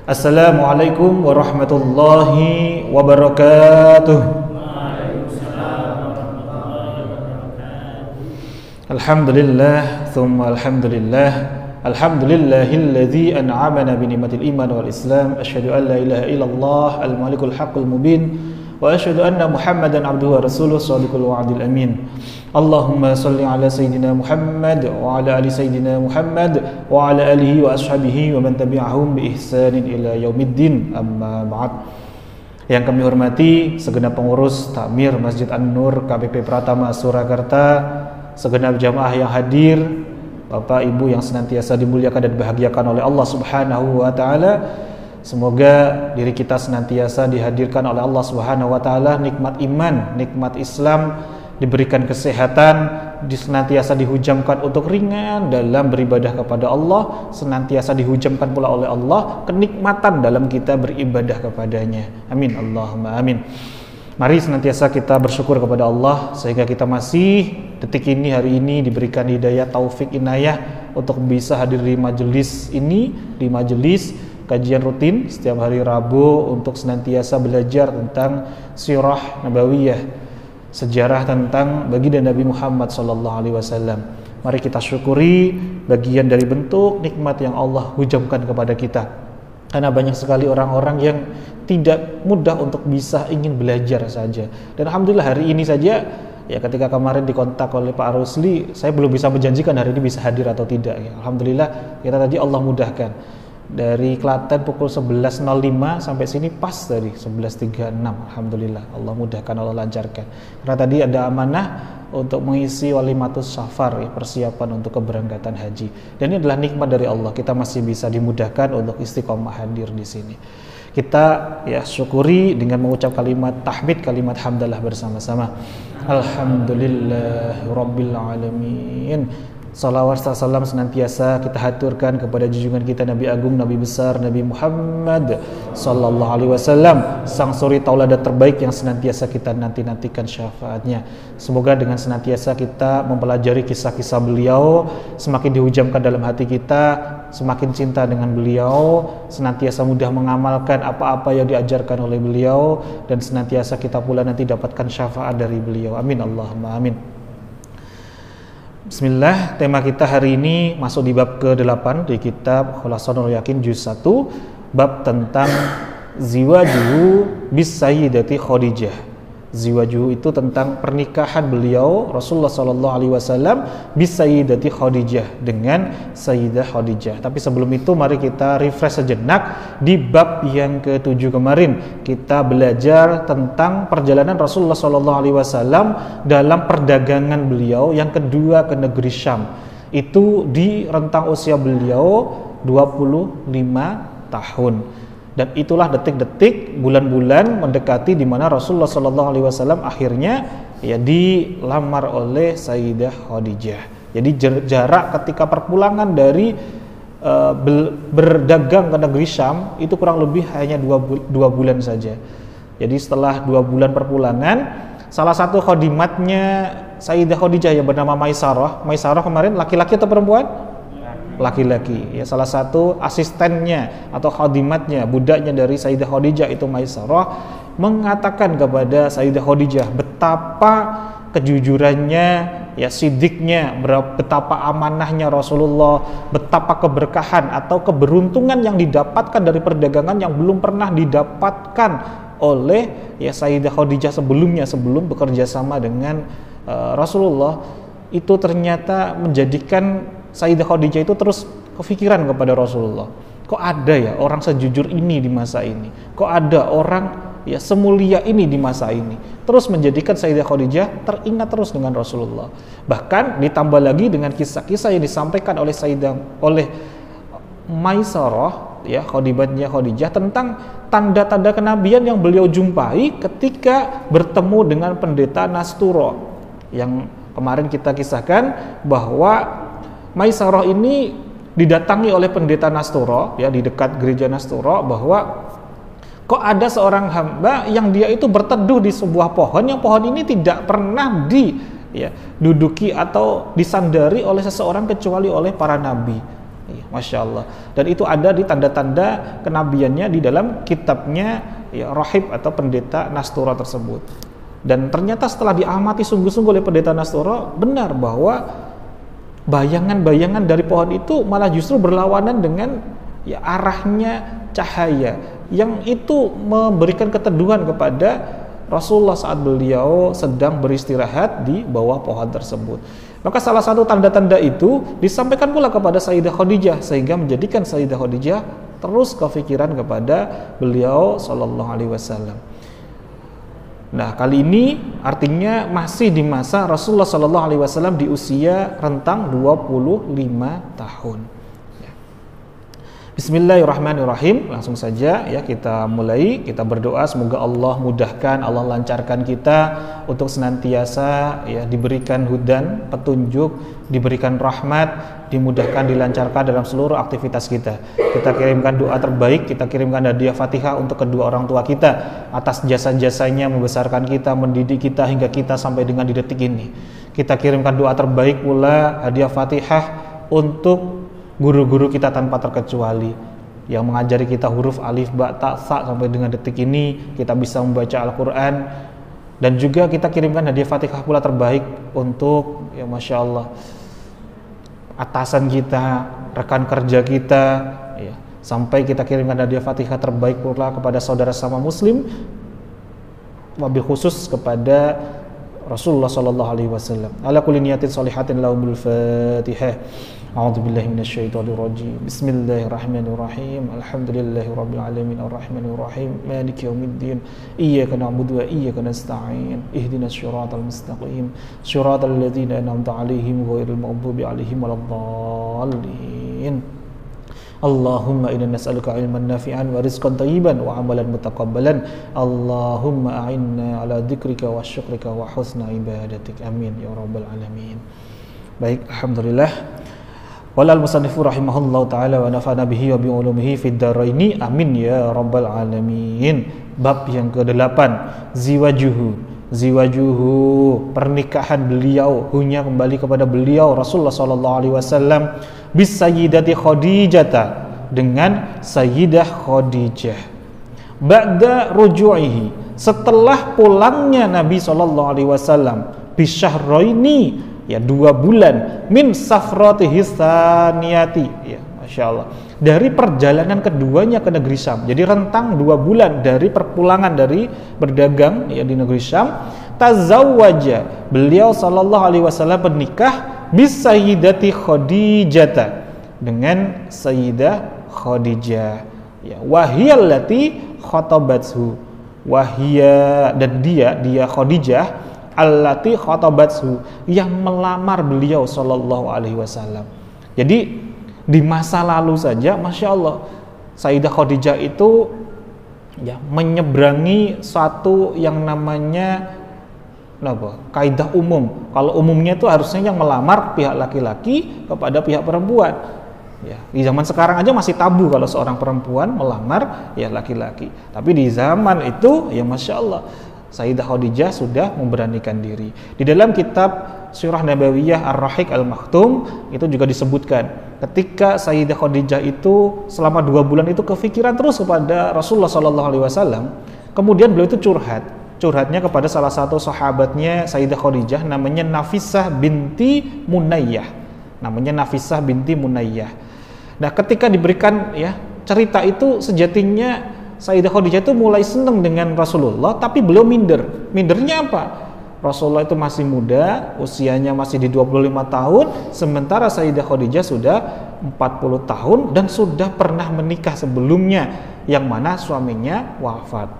Assalamualaikum warahmatullahi wabarakatuh. Alhamdulillah, thumma alhamdulillah. Alhamdulillahilladzi an'amana bi ni'matil iman wal islam. Asyhadu an la ilaha illallah al-malikul haqqul mubin. Wa asyhadu anna Muhammadan abduhu wa rasuluh shadiqul wa'dil amin. Allahumma salli ala sayyidina Muhammad wa ala ali sayyidina Muhammad wa ala alihi wa ashabihi wa man tabi'ahum bi ihsanin ila yaumiddin, amma ba'd. Yang kami hormati segenap pengurus Takmir Masjid An-Nur KPP Pratama Surakarta, segenap jamaah yang hadir, Bapak Ibu yang senantiasa dimuliakan dan dibahagiakan oleh Allah Subhanahu wa taala. Semoga diri kita senantiasa dihadirkan oleh Allah Subhanahu wa taala nikmat iman, nikmat Islam, diberikan kesehatan, senantiasa dihujamkan untuk ringan dalam beribadah kepada Allah, senantiasa dihujamkan pula oleh Allah kenikmatan dalam kita beribadah kepadanya. Amin, Allahumma amin. Mari senantiasa kita bersyukur kepada Allah sehingga kita masih detik ini, hari ini diberikan hidayah, taufik, inayah untuk bisa hadir di majelis ini, di majelis kajian rutin setiap hari Rabu untuk senantiasa belajar tentang sirah nabawiyah, sejarah tentang baginda Nabi Muhammad SAW. Mari kita syukuri bagian dari bentuk nikmat yang Allah hujamkan kepada kita. Karena banyak sekali orang-orang yang tidak mudah untuk bisa ingin belajar saja. Dan alhamdulillah hari ini saja, ya ketika kemarin dikontak oleh Pak Rusli, saya belum bisa menjanjikan hari ini bisa hadir atau tidak. Ya, alhamdulillah kita tadi Allah mudahkan. Dari Klaten pukul 11.05 sampai sini pas tadi 11.36. Alhamdulillah Allah mudahkan, Allah lancarkan. Karena tadi ada amanah untuk mengisi walimatus safar, ya, persiapan untuk keberangkatan haji. Dan ini adalah nikmat dari Allah, kita masih bisa dimudahkan untuk istiqomah hadir di sini. Kita ya syukuri dengan mengucap kalimat tahmid, kalimat hamdalah bersama-sama. Alhamdulillahirabbil alamin. Salawat salam senantiasa kita haturkan kepada junjungan kita Nabi Agung, Nabi besar, Nabi Muhammad sallallahu alaihi wasallam, sang suri tauladan terbaik yang senantiasa kita nanti-nantikan syafaatnya. Semoga dengan senantiasa kita mempelajari kisah-kisah beliau, semakin dihujamkan dalam hati kita, semakin cinta dengan beliau, senantiasa mudah mengamalkan apa-apa yang diajarkan oleh beliau, dan senantiasa kita pula nanti dapatkan syafaat dari beliau. Amin, Allahumma amin. Bismillah, tema kita hari ini masuk di bab ke-8 di kitab Khulasatul Yakin juz 1, bab tentang ziwajuhu bis sayyidati Khadijah. Ziwajuhu itu tentang pernikahan beliau Rasulullah sallallahu alaihi wasallam bis sayyidati Khadijah, dengan Sayyidah Khadijah. Tapi sebelum itu mari kita refresh sejenak di bab yang ke-7 kemarin. Kita belajar tentang perjalanan Rasulullah sallallahu alaihi wasallam dalam perdagangan beliau yang kedua ke negeri Syam. Itu di rentang usia beliau 25 tahun. Dan itulah detik-detik, bulan-bulan mendekati di mana Rasulullah SAW akhirnya ya dilamar oleh Sayyidah Khadijah. Jadi jarak ketika perpulangan dari berdagang ke negeri Syam itu kurang lebih hanya 2 bulan saja. Jadi setelah 2 bulan perpulangan, salah satu khadimatnya Sayyidah Khadijah yang bernama Maisarah. Maisarah kemarin laki-laki atau perempuan? Laki-laki, ya, salah satu asistennya atau khadimatnya, budaknya dari Sayyidah Khadijah itu Maisarah, mengatakan kepada Sayyidah Khadijah betapa kejujurannya, ya, sidiknya, betapa amanahnya Rasulullah, betapa keberkahan atau keberuntungan yang didapatkan dari perdagangan yang belum pernah didapatkan oleh ya Sayyidah Khadijah sebelumnya, sebelum bekerja sama dengan Rasulullah. Itu ternyata menjadikan Sayyidah Khadijah itu terus kepikiran kepada Rasulullah. Kok ada ya orang sejujur ini di masa ini? Kok ada orang ya semulia ini di masa ini? Terus menjadikan Sayyidah Khadijah teringat terus dengan Rasulullah. Bahkan ditambah lagi dengan kisah-kisah yang disampaikan oleh Maisarah, ya, khadimatnya Khadijah, tentang tanda-tanda kenabian yang beliau jumpai ketika bertemu dengan pendeta Nasturo. Yang kemarin kita kisahkan bahwa Maisarah ini didatangi oleh pendeta Nasturo, ya, di dekat gereja Nasturo, bahwa kok ada seorang hamba yang dia itu berteduh di sebuah pohon, yang pohon ini tidak pernah diduduki atau disandari oleh seseorang kecuali oleh para nabi. Ya, Masya Allah. Dan itu ada di tanda-tanda kenabiannya di dalam kitabnya ya, rahib atau pendeta Nastura tersebut. Dan ternyata setelah diamati sungguh-sungguh oleh pendeta Nastura, benar bahwa bayangan-bayangan dari pohon itu malah justru berlawanan dengan ya, arahnya cahaya yang itu memberikan keteduhan kepada Rasulullah saat beliau sedang beristirahat di bawah pohon tersebut. Maka salah satu tanda-tanda itu disampaikan pula kepada Sayyidah Khadijah, sehingga menjadikan Sayyidah Khadijah terus kepikiran kepada beliau sallallahu alaihi wasallam. Nah, kali ini artinya masih di masa Rasulullah sallallahu alaihi wasallam di usia rentang 25 tahun. Bismillahirrahmanirrahim. Langsung saja ya kita mulai, kita berdoa semoga Allah mudahkan, Allah lancarkan kita untuk senantiasa ya diberikan hudan, petunjuk, diberikan rahmat, dimudahkan, dilancarkan dalam seluruh aktivitas kita. Kita kirimkan doa terbaik, kita kirimkan hadiah Fatihah untuk kedua orang tua kita atas jasa-jasanya membesarkan kita, mendidik kita hingga kita sampai dengan di detik ini. Kita kirimkan doa terbaik pula, hadiah Fatihah untuk guru-guru kita tanpa terkecuali yang mengajari kita huruf alif, ba, ta, sa sampai dengan detik ini kita bisa membaca Al-Quran. Dan juga kita kirimkan hadiah Fatihah pula terbaik untuk ya Masya Allah atasan kita, rekan kerja kita ya. Sampai kita kirimkan hadiah Fatihah terbaik pula kepada saudara sama muslim, wabil khusus kepada Rasulullah sallallahu alaihi wasallam. Ala kulli niyatin shalihatin lahumul Fatihah. A'udzubillahi minasyaitonir rajim. Bismillahirrahmanirrahim. Alhamdulillahirabbil alamin arrahmanir rahim maliki yaumiddin. Iyyaka na'budu wa iyyaka nasta'in. Ihdinas siratal mustaqim. Siratal ladzina an'amta 'alaihim ghairil maghdubi 'alaihim waladdallin. Allahumma inna nas'aluka ilman nafi'an wa rizqan thayyiban wa amalan mutaqabbalan. Allahumma a'inna ala dzikrika wa syukrika wa husna ibadatik. Amin ya rabbal alamin. Baik, alhamdulillah. Walal musannifu rahimahullahu ta'ala wa nafa'ana bihi wa bi'ulumihi fid dharaini. Amin ya rabbal alamin. Bab yang ke-8, ziwajuhu, pernikahan beliau, hunya kembali kepada beliau Rasulullah sallallahu alaihi wasallam bis sayyidati Khadijah, dengan Sayyidah Khadijah. Ba'da ruju'ihi, setelah pulangnya Nabi sallallahu alaihi wasallam, bisyahraini, ya 2 bulan, min safratihi tsaniyati, ya Masya Allah, dari perjalanan keduanya ke negeri Syam. Jadi rentang 2 bulan dari perpulangan dari berdagang ya di negeri Syam, tazawwaja, beliau sallallahu alaihi wasallam menikah bis sayyidati Khadijah, dengan Sayyidah Khadijah, ya wahiyallati khatabathu, wahia, dan dia Khadijah allati khatabathu, yang melamar beliau sallallahu alaihi wasallam. Jadi di masa lalu saja Masya Allah Sayyidah Khadijah itu ya menyeberangi satu yang namanya kaidah umum. Kalau umumnya itu harusnya yang melamar pihak laki-laki kepada pihak perempuan. Ya, di zaman sekarang aja masih tabu kalau seorang perempuan melamar ya laki-laki. Tapi di zaman itu ya Masya Allah Sayyidah Khadijah sudah memberanikan diri. Di dalam kitab Sirah Nabawiyah Ar-Rahiq Al-Maktum itu juga disebutkan ketika Sayyidah Khadijah itu selama 2 bulan itu kefikiran terus kepada Rasulullah SAW. Kemudian beliau itu curhatnya kepada salah satu sahabatnya Sayyidah Khadijah, namanya Nafisah binti Munayyah. Nah, ketika diberikan ya cerita itu, sejatinya Sayyidah Khadijah itu mulai senang dengan Rasulullah, tapi beliau minder. Mindernya apa? Rasulullah itu masih muda, usianya masih di 25 tahun, sementara Sayyidah Khadijah sudah 40 tahun dan sudah pernah menikah sebelumnya, yang mana suaminya wafat.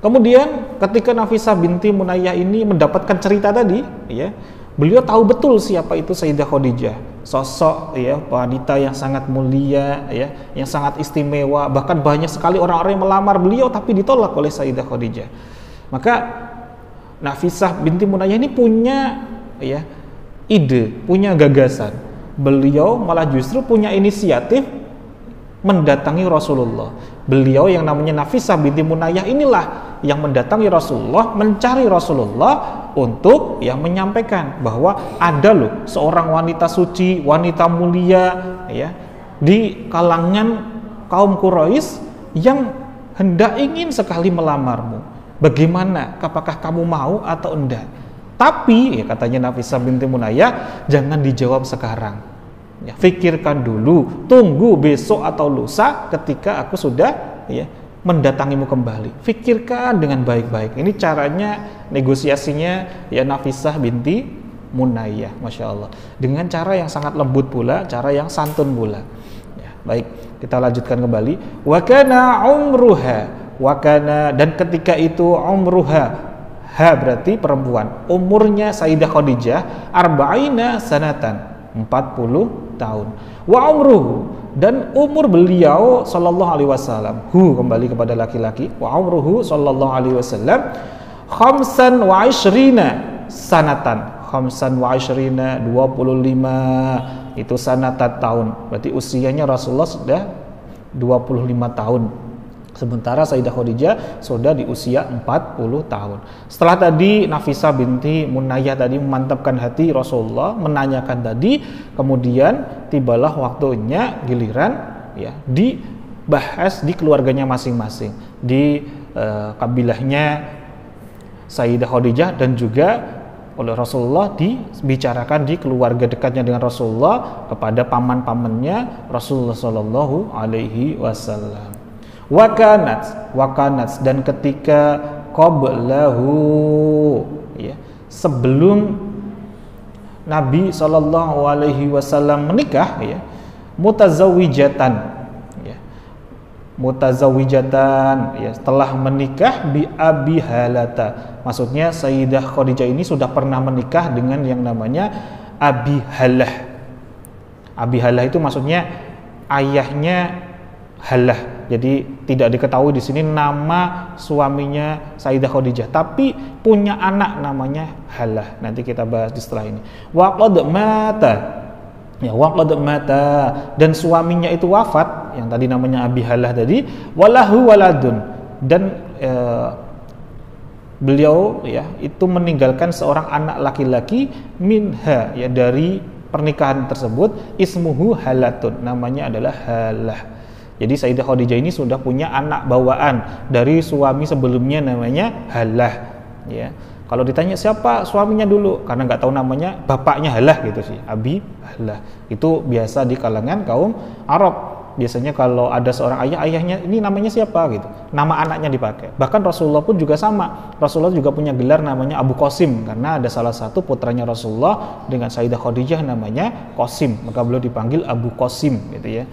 Kemudian ketika Nafisah binti Munayyah ini mendapatkan cerita tadi, ya, beliau tahu betul siapa itu Sayyidah Khadijah. Sosok ya wanita yang sangat mulia ya, yang sangat istimewa, bahkan banyak sekali orang-orang yang melamar beliau tapi ditolak oleh Sayyidah Khadijah. Maka Nafisah binti Munayyah ini punya ya ide, punya gagasan. Beliau malah justru punya inisiatif mendatangi Rasulullah. Beliau yang namanya Nafisah binti Munayyah inilah yang mendatangi Rasulullah, mencari Rasulullah untuk yang menyampaikan bahwa ada loh seorang wanita suci, wanita mulia, ya di kalangan kaum Quraisy yang hendak ingin sekali melamarmu. Bagaimana? Apakah kamu mau atau enggak? Tapi ya katanya Nafisah binti Munayyah, jangan dijawab sekarang. Ya, pikirkan dulu, tunggu besok atau lusa ketika aku sudah ya mendatangimu kembali. Pikirkan dengan baik-baik. Ini caranya negosiasinya ya Nafisah binti Munayyah, Masya Allah. Dengan cara yang sangat lembut pula, cara yang santun pula. Ya, baik, kita lanjutkan kembali. Wa kana umruha, wa kana, dan ketika itu umruha, ha berarti perempuan, umurnya Sayyidah Khadijah arba'ina sanatan, 40 tahun. Wa umruhu, dan umur beliau sallallahu alaihi wasallam, hu kembali kepada laki-laki, wa umruhu sallallahu alaihi wasallam khamsan wa ishrina sanatan, khamsan wa ishrina 25 itu sanatan tahun, berarti usianya Rasulullah sudah 25 tahun, sementara Sayyidah Khadijah sudah di usia 40 tahun. Setelah tadi Nafisah binti Munayyah tadi memantapkan hati Rasulullah, menanyakan tadi, kemudian tibalah waktunya giliran ya dibahas di keluarganya masing-masing, di kabilahnya Sayyidah Khadijah, dan juga oleh Rasulullah dibicarakan di keluarga dekatnya dengan Rasulullah kepada paman-pamannya Rasulullah Shallallahu Alaihi Wasallam. Wakanat, dan ketika qablahu ya, sebelum Nabi Shallallahu Alaihi Wasallam menikah ya, mutazawwijatan ya, setelah menikah bi Abi Halata, maksudnya Sayyidah Khadijah ini sudah pernah menikah dengan yang namanya Abi Halah. Abi Halah itu maksudnya ayahnya Halah. Jadi tidak diketahui di sini nama suaminya Sayyidah Khadijah, tapi punya anak namanya Halah. Nanti kita bahas di setelah ini. Waqad mata. Ya, waqad mata, dan suaminya itu wafat, yang tadi namanya Abi Halah tadi, walahu waladun, dan beliau ya itu meninggalkan seorang anak laki-laki minha ya dari pernikahan tersebut, ismuhu Halatun, namanya adalah Halah. Jadi Sayyidah Khadijah ini sudah punya anak bawaan dari suami sebelumnya namanya Halah ya. Kalau ditanya siapa suaminya dulu, karena nggak tahu namanya, bapaknya Halah gitu sih, Abi Halah. Itu biasa di kalangan kaum Arab. Biasanya kalau ada seorang ayah, ayahnya ini namanya siapa gitu, nama anaknya dipakai. Bahkan Rasulullah pun juga sama. Rasulullah juga punya gelar namanya Abu Qasim, karena ada salah satu putranya Rasulullah dengan Sayyidah Khadijah namanya Qasim, maka beliau dipanggil Abu Qasim gitu ya.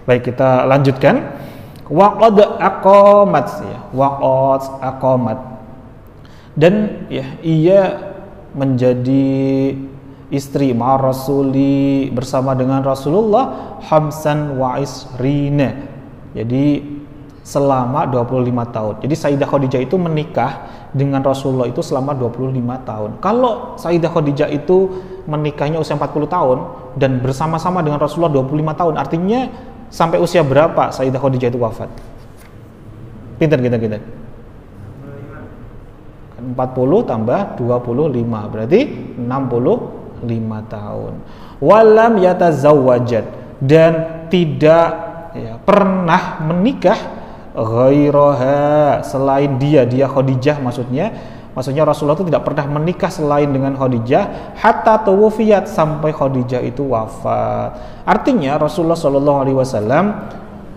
Baik, kita lanjutkan. Waqad aqamat ya, waqad aqamat. Dan ya ia menjadi istri ma Rasuli bersama dengan Rasulullah hamsan wa isrina. Jadi selama 25 tahun. Jadi Sayyidah Khadijah itu menikah dengan Rasulullah itu selama 25 tahun. Kalau Sayyidah Khadijah itu menikahnya usia 40 tahun dan bersama-sama dengan Rasulullah 25 tahun, artinya sampai usia berapa Sayyidah Khadijah itu wafat? Pinter kita. 40 tambah 25 berarti 65 tahun. Walam yatazawwajat, dan tidak ya, pernah menikah ghairaha, selain dia Khadijah, maksudnya Rasulullah itu tidak pernah menikah selain dengan Khadijah hatta tuwfiyat, sampai Khadijah itu wafat. Artinya Rasulullah Shallallahu Alaihi Wasallam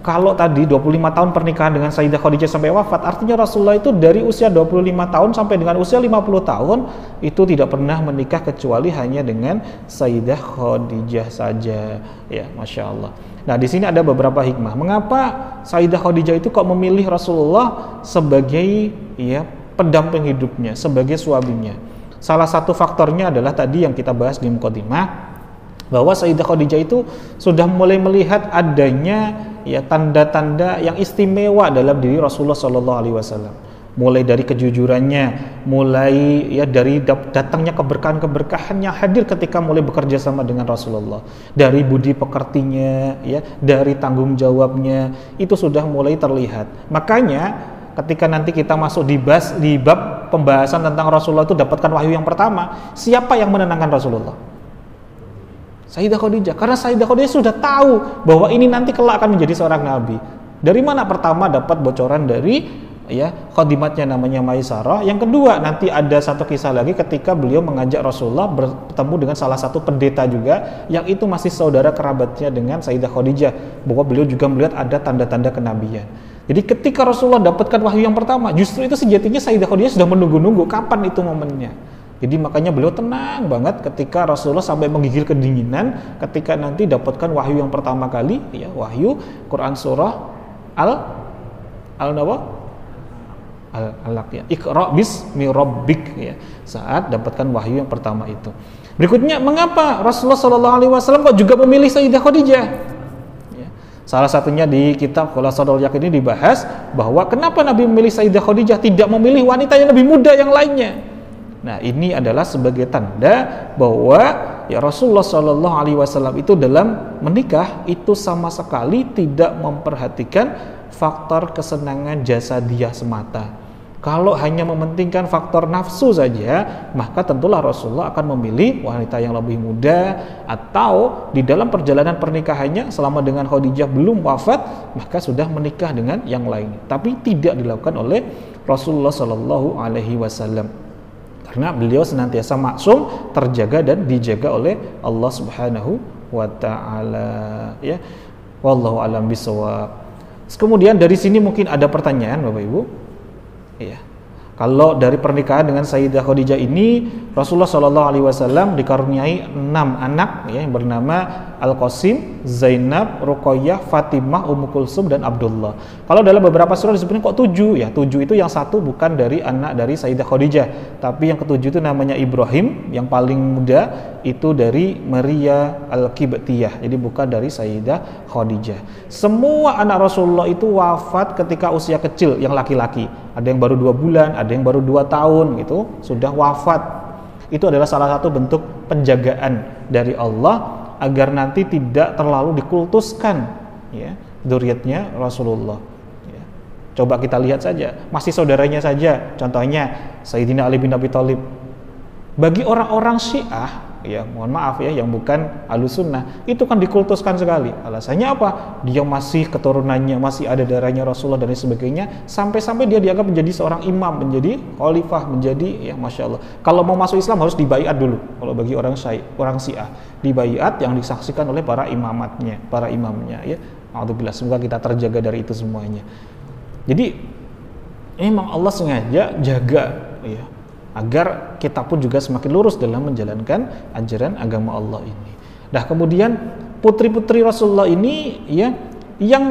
kalau tadi 25 tahun pernikahan dengan Sayyidah Khadijah sampai wafat, artinya Rasulullah itu dari usia 25 tahun sampai dengan usia 50 tahun itu tidak pernah menikah kecuali hanya dengan Sayyidah Khadijah saja. Ya, Masya Allah. Nah, di sini ada beberapa hikmah. Mengapa Sayyidah Khadijah itu kok memilih Rasulullah sebagai ya pendamping hidupnya, sebagai suaminya? Salah satu faktornya adalah tadi yang kita bahas di mukadimah, bahwa Sayyidah Khadijah itu sudah mulai melihat adanya ya tanda-tanda yang istimewa dalam diri Rasulullah Shallallahu Alaihi Wasallam. Mulai dari kejujurannya, mulai ya dari datangnya keberkahan-keberkahan yang hadir ketika mulai bekerja sama dengan Rasulullah, dari budi pekertinya, ya, dari tanggung jawabnya, itu sudah mulai terlihat. Makanya ketika nanti kita masuk di bab pembahasan tentang Rasulullah itu dapatkan wahyu yang pertama, siapa yang menenangkan Rasulullah? Sayyidah Khadijah. Karena Sayyidah Khadijah sudah tahu bahwa ini nanti kelak akan menjadi seorang nabi. Dari mana? Pertama dapat bocoran dari khadimatnya namanya Maisarah. Yang kedua, nanti ada satu kisah lagi ketika beliau mengajak Rasulullah bertemu dengan salah satu pendeta juga yang itu masih saudara kerabatnya dengan Sayyidah Khadijah, bahwa beliau juga melihat ada tanda-tanda kenabian. Jadi ketika Rasulullah dapatkan wahyu yang pertama, justru itu sejatinya Sayyidah Khadijah sudah menunggu-nunggu kapan itu momennya. Jadi makanya beliau tenang banget ketika Rasulullah sampai menggigil kedinginan ketika nanti dapatkan wahyu yang pertama kali, wahyu Quran surah Al-Alaq, Iqra bismi rabbik, saat dapatkan wahyu yang pertama itu. Berikutnya, mengapa Rasulullah SAW kok juga memilih Sayyidah Khadijah? Salah satunya di kitab Khulasatul Yaqin ini dibahas bahwa kenapa Nabi memilih Sayyidah Khadijah, tidak memilih wanita yang lebih muda yang lainnya. Nah, ini adalah sebagai tanda bahwa Rasulullah SAW itu dalam menikah itu sama sekali tidak memperhatikan faktor kesenangan jasadiah semata. Kalau hanya mementingkan faktor nafsu saja, maka tentulah Rasulullah akan memilih wanita yang lebih muda, atau di dalam perjalanan pernikahannya selama dengan Khadijah belum wafat, maka sudah menikah dengan yang lain. Tapi tidak dilakukan oleh Rasulullah SAW. Karena beliau senantiasa maksum, terjaga dan dijaga oleh Allah Subhanahu wa taala. Wallahu a'lam bishawab. Kemudian dari sini mungkin ada pertanyaan Bapak Ibu. Kalau dari pernikahan dengan Sayyidah Khadijah ini, Rasulullah SAW dikaruniai 6 anak yang bernama Al-Qasim, Zainab, Ruqayyah, Fatimah, Ummu Kulsum, dan Abdullah. Kalau dalam beberapa surah disebutkan kok 7 7 itu yang satu bukan dari anak dari Sayyidah Khadijah, tapi yang ketujuh itu namanya Ibrahim, yang paling muda itu dari Maria Al-Qibtiyah, jadi bukan dari Sayyidah Khadijah. Semua anak Rasulullah itu wafat ketika usia kecil, yang laki-laki. Ada yang baru 2 bulan, ada yang baru 2 tahun gitu, sudah wafat. Itu adalah salah satu bentuk penjagaan dari Allah agar nanti tidak terlalu dikultuskan dzurriyyatnya Rasulullah. Coba kita lihat saja, masih saudaranya saja, contohnya Sayyidina Ali bin Abi Thalib. Bagi orang-orang Syiah, mohon maaf yang bukan Ahlussunnah, itu kan dikultuskan sekali. Alasannya apa? Dia masih keturunannya, masih ada darahnya Rasulullah dan sebagainya, sampai-sampai dia dianggap menjadi seorang imam, menjadi khalifah, menjadi Masya Allah. Kalau mau masuk Islam harus dibaiat dulu. Kalau bagi orang Syiah, dibaiat yang disaksikan oleh para imamnya. Alhamdulillah, semoga kita terjaga dari itu semuanya. Jadi memang Allah sengaja jaga agar kita pun juga semakin lurus dalam menjalankan ajaran agama Allah ini. Nah, kemudian putri-putri Rasulullah ini yang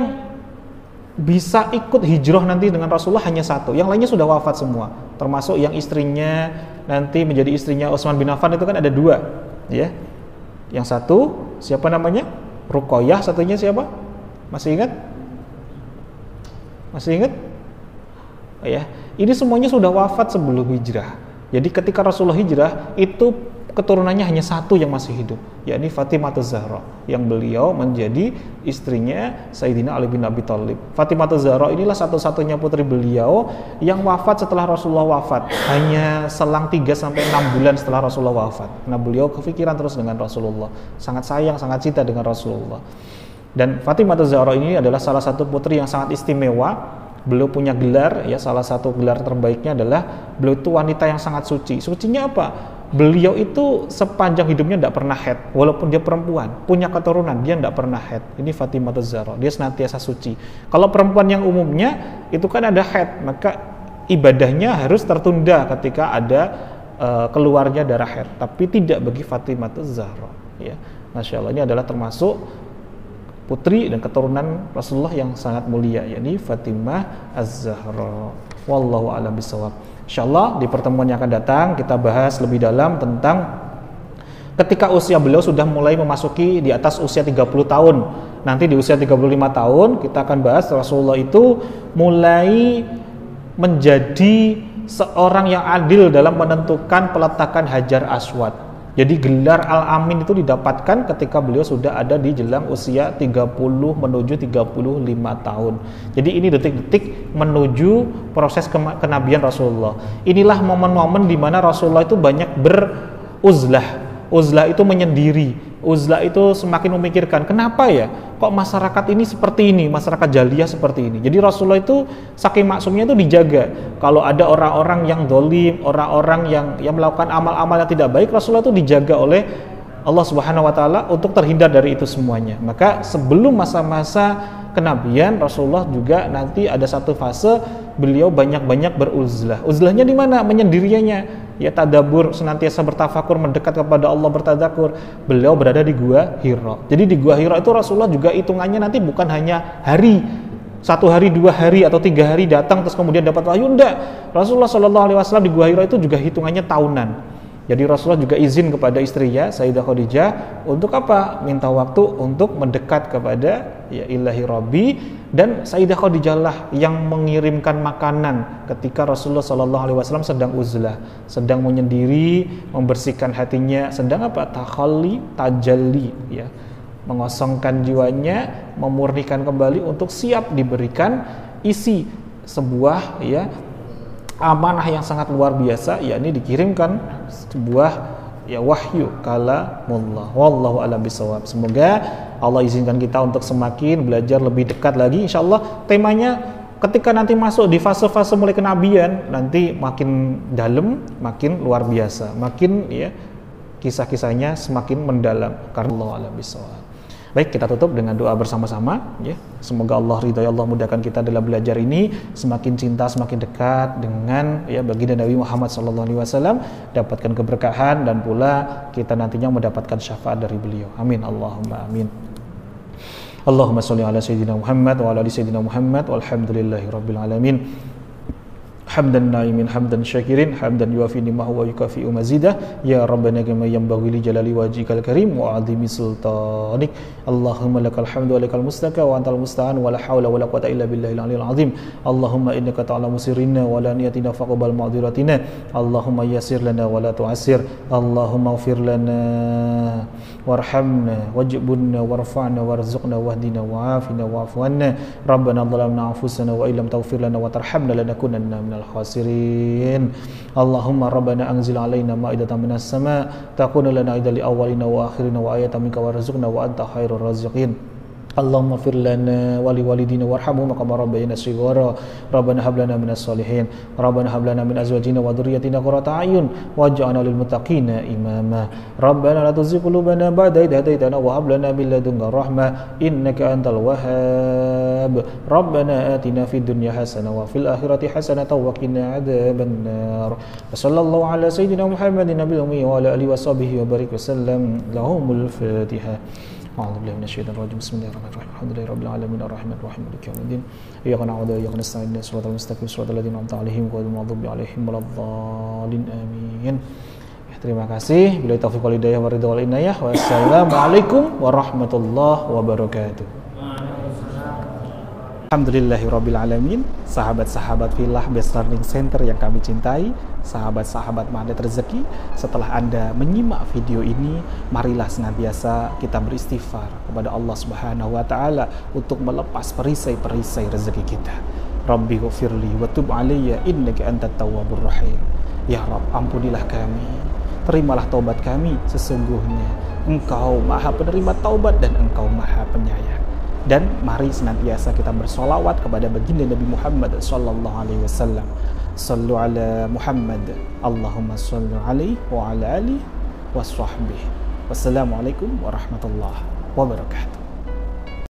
bisa ikut hijrah nanti dengan Rasulullah hanya satu, yang lainnya sudah wafat semua, termasuk yang istrinya nanti menjadi istrinya Utsman bin Affan itu kan ada 2 Yang satu siapa namanya? Ruqayyah, satunya siapa? Masih ingat? Ini semuanya sudah wafat sebelum hijrah. Jadi ketika Rasulullah hijrah, itu keturunannya hanya satu yang masih hidup, yakni Fatimah Zahra, yang beliau menjadi istrinya Sayyidina Ali bin Abi Thalib. Fatimah Zahra inilah satu-satunya putri beliau yang wafat setelah Rasulullah wafat, hanya selang 3-6 bulan setelah Rasulullah wafat. Nah, beliau kepikiran terus dengan Rasulullah, sangat sayang, sangat cinta dengan Rasulullah. Dan Fatimah Zahra ini adalah salah satu putri yang sangat istimewa. Beliau punya gelar, salah satu gelar terbaiknya adalah beliau itu wanita yang sangat suci. Sucinya apa? Beliau itu sepanjang hidupnya tidak pernah haid, walaupun dia perempuan, punya keturunan, dia tidak pernah haid. Ini Fatimah Zahra, dia senantiasa suci. Kalau perempuan yang umumnya itu kan ada haid, maka ibadahnya harus tertunda ketika ada keluarnya darah haid. Tapi tidak bagi Fatimah Zahra. Masya Allah, ini adalah termasuk putri dan keturunan Rasulullah yang sangat mulia, yakni Fatimah Az-Zahra. Wallahu a'lam bishawab. Insyaallah di pertemuan yang akan datang kita bahas lebih dalam tentang ketika usia beliau sudah mulai memasuki di atas usia 30 tahun. Nanti di usia 35 tahun kita akan bahas Rasulullah itu mulai menjadi seorang yang adil dalam menentukan peletakan Hajar Aswad. Jadi gelar Al-Amin itu didapatkan ketika beliau sudah ada di jelang usia 30 menuju 35 tahun. Jadi ini detik-detik menuju proses kenabian Rasulullah. Inilah momen-momen di mana Rasulullah itu banyak beruzlah. Uzlah itu menyendiri. uzlah itu semakin memikirkan, kenapa ya kok masyarakat ini seperti ini, masyarakat jahiliyah seperti ini. Jadi Rasulullah itu saking maksumnya itu dijaga. Kalau ada orang-orang yang dolim, orang-orang yang melakukan amal-amal yang tidak baik, Rasulullah itu dijaga oleh Allah Subhanahu wa taala untuk terhindar dari itu semuanya. Maka sebelum masa-masa kenabian, Rasulullah juga nanti ada satu fase beliau banyak-banyak beruzlah. Uzlahnya di mana? Menyendiriannya. Ya tadabur, senantiasa bertafakur, mendekat kepada Allah, bertadakur. Beliau berada di Gua Hira. Jadi di Gua Hira itu Rasulullah juga hitungannya nanti bukan hanya hari, 1 hari, 2 hari, atau 3 hari datang terus kemudian dapat wahyu. Enggak. Rasulullah SAW di Gua Hira itu juga hitungannya tahunan. Jadi Rasulullah juga izin kepada istrinya Sayyidah Khadijah untuk apa? Minta waktu untuk mendekat kepada ya ilahi Rabbi, dan Sayyidah Khadijah lah yang mengirimkan makanan ketika Rasulullah SAW sedang uzlah, sedang menyendiri, membersihkan hatinya, sedang apa? Takhalli, tajalli, ya, mengosongkan jiwanya, memurnikan kembali untuk siap diberikan isi sebuah ya amanah yang sangat luar biasa, yakni dikirimkan sebuah ya wahyu kalamullah. Wallahu a'lam bishawab. Semoga Allah izinkan kita untuk semakin belajar lebih dekat lagi. Insyaallah temanya ketika nanti masuk di fase-fase mulai kenabian, nanti makin dalam, makin luar biasa, makin ya kisah-kisahnya semakin mendalam karena Allah a'lam bishawab. Baik, kita tutup dengan doa bersama-sama ya. Semoga Allah ridha, Allah mudahkan kita dalam belajar ini, semakin cinta, semakin dekat dengan ya baginda Nabi Muhammad SAW, dapatkan keberkahan dan pula kita nantinya mendapatkan syafaat dari beliau. Amin, Allahumma amin. Allahumma sholli ala sayyidina Muhammad wa ala ali sayyidina Muhammad walhamdulillahi rabbil alamin. Hamdan naimin, hamdan syakirin, hamdan yuafi ni'mahu wa yukafi'u mazidah. Ya Rabbana kama yanbaghi li jalali wajhikal karim wa 'azimi sultanik. Allahumma lakal hamdu wa lakal mustaka wa antal musta'an wa la haula wa la quwwata illa billahil 'aliyyil 'azim. Allahumma innaka ta'lamu sirrina wa la niyatina faqbal ma'dhiratina. Allahumma yassir lana wa la tu'assir. Allahumma ighfir lana warhamna wajibna warfa'na warzuqna wahdina wa'afina wa'fu 'anna. Rabbana dhalamna anfusana wa illam taghfir lana wa tarhamna lanakunanna minal khasirin. Allahumma rabbana anzil alaina ma'idatan minas sama' takunu lana idal li awwalina wa akhirina wa ayatan minka warzuqna wa anta khairur raziqin. Allahumma fir lana wa li walidina warhamhum kama rabbayana shighara. Rabbana hab lana minas solihin. Rabbana hab lana min azwajina wa dhurriyyatina qurrata a'yun waj'alna lil muttaqina imama. Rabbana la tuzigh qulubana ba'da idh hadaytana wa hab lana min ladunka rahmah innaka antal wahhab. Rabbana atina fid dunya hasanah wa fil akhirati hasanah wa qina adzaban nar. Wa sallallahu ala sayyidina Muhammadin nabiyil ummi wa ala alihi washabihi wa barik wasallam. Lahumul Fatihah. A'udzu billahi minasyaitonir rajim. Bismillahirrahmanirrahim. Alhamdulillahirabbil alamin arrahmanir rahim maliki yaumiddin. Iyyaka na'budu wa iyyaka nasta'in ihdinas siratal mustaqim siratal ladzina an'amta 'alaihim ghairil maghdubi 'alaihim waladdallin. Amin. Terima kasih. Billahi taufiq wal hidayah wa ridha wal inayah. Wassalamualaikum warahmatullahi wabarakatuh. Alhamdulillahirabbil alamin. Sahabat-sahabat Filah Best Learning Center yang kami cintai, sahabat-sahabat Magnet Rezeki, setelah Anda menyimak video ini, marilah senantiasa kita beristighfar kepada Allah Subhanahu wa taala untuk melepas perisai-perisai rezeki kita. Rabbi ghfirli wa tub alayya innaka antat tawwabur rahim. Ya Rabb, ampunilah kami, terimalah taubat kami, sesungguhnya Engkau Maha Penerima taubat dan Engkau Maha Penyayang. Dan mari senantiasa kita bersolawat kepada baginda Nabi Muhammad sallallahu alaihi wasallam. Sallu ala Muhammad. Allahumma salli alaihi wa ala alihi wa sahbihi. Wassalamualaikum warahmatullahi wabarakatuh.